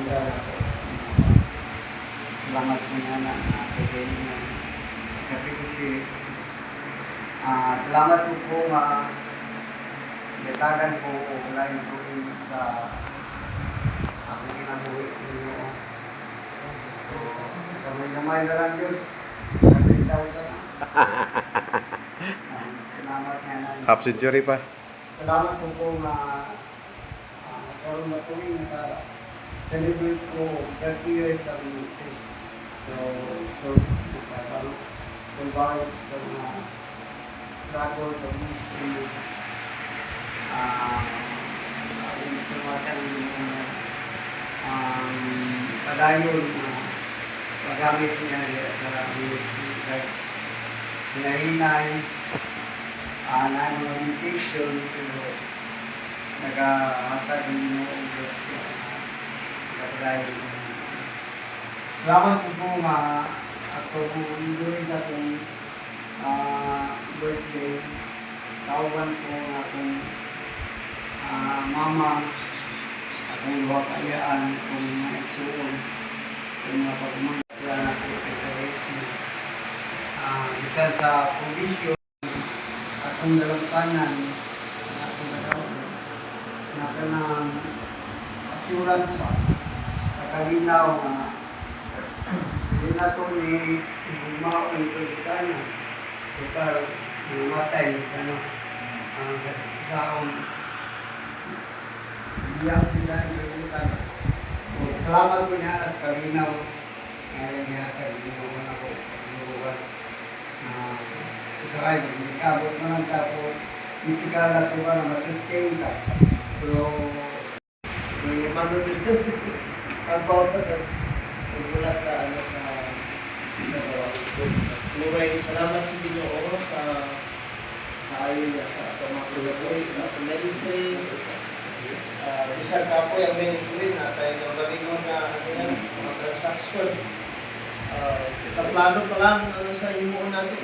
Salamat po na nakapagay niya. Sabi ko si, salamat po natagan po lain po sa aking kinabuhi ninyo. So, kamay na lang yun. 100,000 na. Salamat nga na. Half century pa. Salamat po karoon na po yung celebrate ko 30 years sa ministry. So provide sa mga struggle sa ministry. Sa mga padayon na paggamit niya sa ministry. Like, hinahinay, non-meditation, nag-ahatag ng pagdayon. Salamat po ako po enjoy na kong birthday. Tawagan po akong mama, akong wakayaan, akong maiksuon, akong mapagmangga sila na po sa isa sa provision, akong dalamtanan, akong na kanang assurance sa kalinaw na hindi na ito ni Gumao ang pagkana. Ito, namatay, ang saon. Iyak sila ang pagkana. Salamat po niya sa kalinaw. Ngayon niya sa kalinaw ako. Sakay, magkabot mo lang tapos physical na ito ba na masustain ka. Pero, may mano dito. Ang bawat sa Pagbulat sa gawas. Anyway, salamat sa Ginoo sa maayo niya sa ato mga tuloy sa ato ministry. Isang kapoy ang ministry na tayo ng galingon na mga transaction. Sa plano pa lang sa imuon natin.